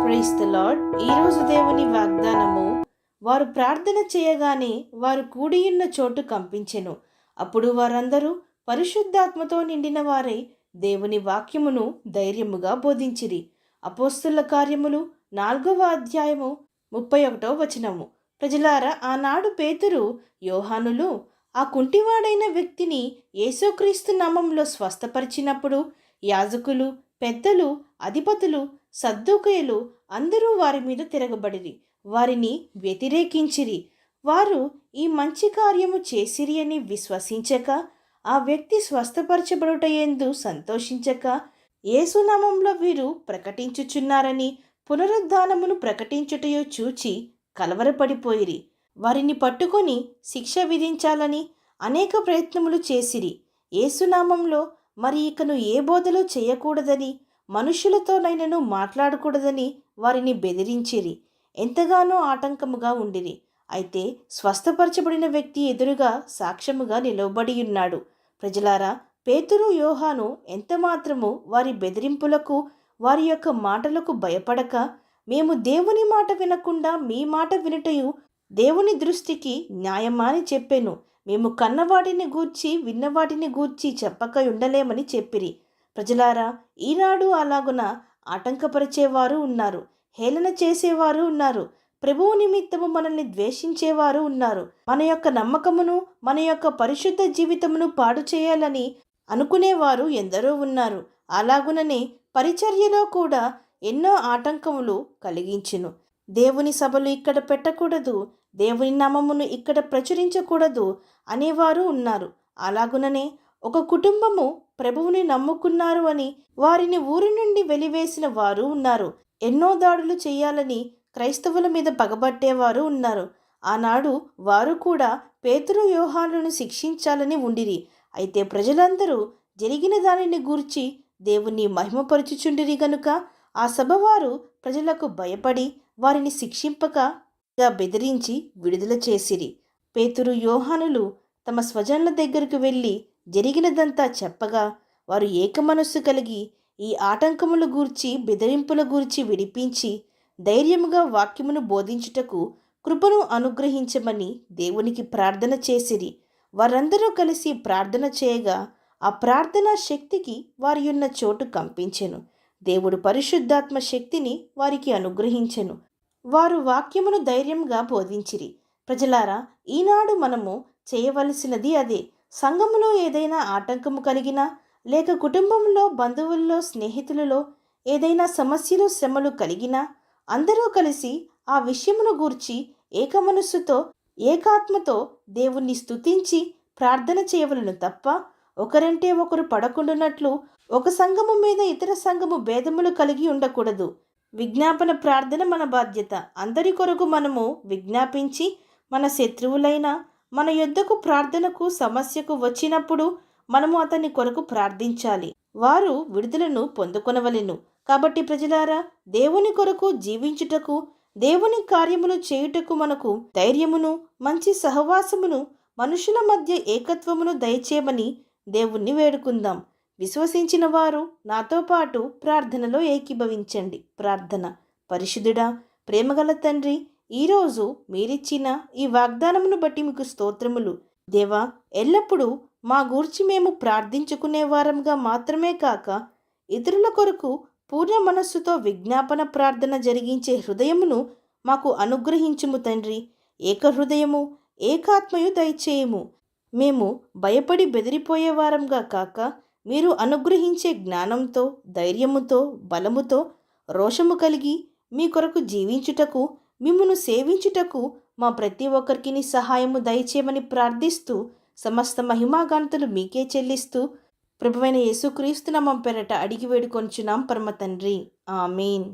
Praise the lord. ఈరోజు దేవుని వాగ్దానము, వారు ప్రార్థన చేయగానే వారు కూడియున్న చోటు కంపించెను. అప్పుడు వారందరూ పరిశుద్ధాత్మతో నిండిన వారై దేవుని వాక్యమును ధైర్యముగా బోధించిరి. అపోస్తుల కార్యములు 4వ అధ్యాయము 31వ వచనము. ప్రజలారా, ఆనాడు పేతురు, యోహానులు ఆ కుంటివాడైన వ్యక్తిని యేసుక్రీస్తు నామంలో స్వస్థపరిచినప్పుడు యాజకులు, పెద్దలు, అధిపతులు, సద్దూకయులు అందరూ వారి మీద తిరగబడిరి, వారిని వ్యతిరేకించిరి. వారు ఈ మంచి కార్యము చేసిరి అని విశ్వసించక, ఆ వ్యక్తి స్వస్థపరచబడుటయందు సంతోషించక, యేసునామంలో వీరు ప్రకటించుచున్నారని పునరుద్ధానమును ప్రకటించుటయో చూచి కలవరపడిపోయిరి. వారిని పట్టుకొని శిక్ష విధించాలని అనేక ప్రయత్నములు చేసిరి. యేసునామంలో మరి ఇకను ఏ బోధలు చేయకూడదని, మనుషులతోనైనను మాట్లాడకూడదని వారిని బెదిరించిరి. ఎంతగానో ఆటంకముగా ఉండిరి. అయితే స్వస్థపరచబడిన వ్యక్తి ఎదురుగా సాక్ష్యముగా నిలవబడియున్నాడు. ప్రజలారా, పేతురు, యోహాను ఎంతమాత్రము వారి బెదిరింపులకు, వారి యొక్క మాటలకు భయపడక, మేము దేవుని మాట వినకుండా మీ మాట వినుటయు దేవుని దృష్టికి న్యాయమా అని చెప్పెను. మేము కన్నవాటిని గూర్చి విన్నవాటిని గూర్చి చెప్పక ఉండలేమని చెప్పిరి. ప్రజలారా, ఈనాడు అలాగున ఆటంకపరిచేవారు ఉన్నారు, హేళన చేసేవారు ఉన్నారు, ప్రభువు నిమిత్తము మనల్ని ద్వేషించేవారు ఉన్నారు, మన యొక్క నమ్మకమును, మన యొక్క పరిశుద్ధ జీవితమును పాడు చేయాలని అనుకునేవారు ఎందరో ఉన్నారు. అలాగుననే పరిచర్యలో కూడా ఎన్నో ఆటంకములు కలిగించును. దేవుని సభలు ఇక్కడ పెట్టకూడదు, దేవుని నామమును ఇక్కడ ప్రచురించకూడదు అనేవారు ఉన్నారు. అలాగుననే ఒక కుటుంబము ప్రభువుని నమ్ముకున్నారు అని వారిని ఊరి నుండి వెలివేసిన వారు ఉన్నారు. ఎన్నో దాడులు చేయాలని క్రైస్తవుల మీద పగబట్టేవారు ఉన్నారు. ఆనాడు వారు కూడా పేతురు, యోహానులను శిక్షించాలని ఉండిరి. అయితే ప్రజలందరూ జరిగిన దానిని గూర్చి దేవుణ్ణి మహిమపరచుచుండిరి గనుక ఆ సభవారు ప్రజలకు భయపడి వారిని శిక్షింపక బెదిరించి విడుదల చేసిరి. పేతురు, యోహానులు తమ స్వజనుల దగ్గరకు వెళ్ళి జరిగినదంతా చెప్పగా, వారు ఏకమనస్సు కలిగి ఈ ఆటంకముల గూర్చి, బెదిరింపుల గూర్చి విడిపించి ధైర్యముగా వాక్యమును బోధించుటకు కృపను అనుగ్రహించమని దేవునికి ప్రార్థన చేసిరి. వారందరూ కలిసి ప్రార్థన చేయగా ఆ ప్రార్థనా శక్తికి వారి ఉన్న చోటు కంపించెను. దేవుడు పరిశుద్ధాత్మ శక్తిని వారికి అనుగ్రహించెను. వారు వాక్యమును ధైర్యంగా బోధించిరి. ప్రజలారా, ఈనాడు మనము చేయవలసినది అదే. సంఘములో ఏదైనా ఆటంకము కలిగినా, లేక కుటుంబంలో, బంధువుల్లో, స్నేహితులలో ఏదైనా సమస్యలు, శ్రమలు కలిగినా అందరూ కలిసి ఆ విషయమును గూర్చి ఏకమనస్సుతో, ఏకాత్మతో దేవుణ్ణి స్తుతించి ప్రార్థన చేయవలను తప్ప, ఒకరంటే ఒకరు పడకుండానట్లు ఒక సంఘము మీద ఇతర సంఘము భేదములు కలిగి ఉండకూడదు. విజ్ఞాపన ప్రార్థన మన బాధ్యత. అందరి కొరకు మనము విజ్ఞాపించి, మన శత్రువులైన మన యొద్దకు ప్రార్థనకు, సమస్యకు వచ్చినప్పుడు మనము అతని కొరకు ప్రార్థించాలి. వారు విడుదలను పొందుకొనవలెను. కాబట్టి ప్రజలారా, దేవుని కొరకు జీవించుటకు, దేవుని కార్యములు చేయుటకు మనకు ధైర్యమును, మంచి సహవాసమును, మనుషుల మధ్య ఏకత్వమును దయచేయమని దేవుణ్ణి వేడుకుందాం. విశ్వసించిన వారు నాతో పాటు ప్రార్థనలో ఏకీభవించండి. ప్రార్థన. పరిశుద్ధుడా, ప్రేమగల తండ్రి, ఈరోజు మీరిచ్చిన ఈ వాగ్దానమును బట్టి మీకు స్తోత్రములు. దేవా, ఎల్లప్పుడూ మా గూర్చి మేము ప్రార్థించుకునే వారంగా మాత్రమే కాక, ఇతరుల కొరకు పూర్ణ మనస్సుతో విజ్ఞాపన ప్రార్థన జరిగించే హృదయమును మాకు అనుగ్రహించుము తండ్రి. ఏక హృదయము, ఏకాత్మయు దయచేయము. మేము భయపడి బెదిరిపోయే వారంగా కాక, మీరు అనుగ్రహించే జ్ఞానంతో, ధైర్యముతో, బలముతో, రోషము కలిగి మీ కొరకు జీవించుటకు, మిమ్మును సేవించుటకు మా ప్రతి ఒక్కరికి సహాయము దయచేయమని ప్రార్థిస్తూ, సమస్త మహిమాగంతులు మీకే చెల్లిస్తూ, ప్రభువైన యేసుక్రీస్తు నామం పేరట అడిగి వేడుకొంచున్నాం పరమ తండ్రి. ఆమేన్.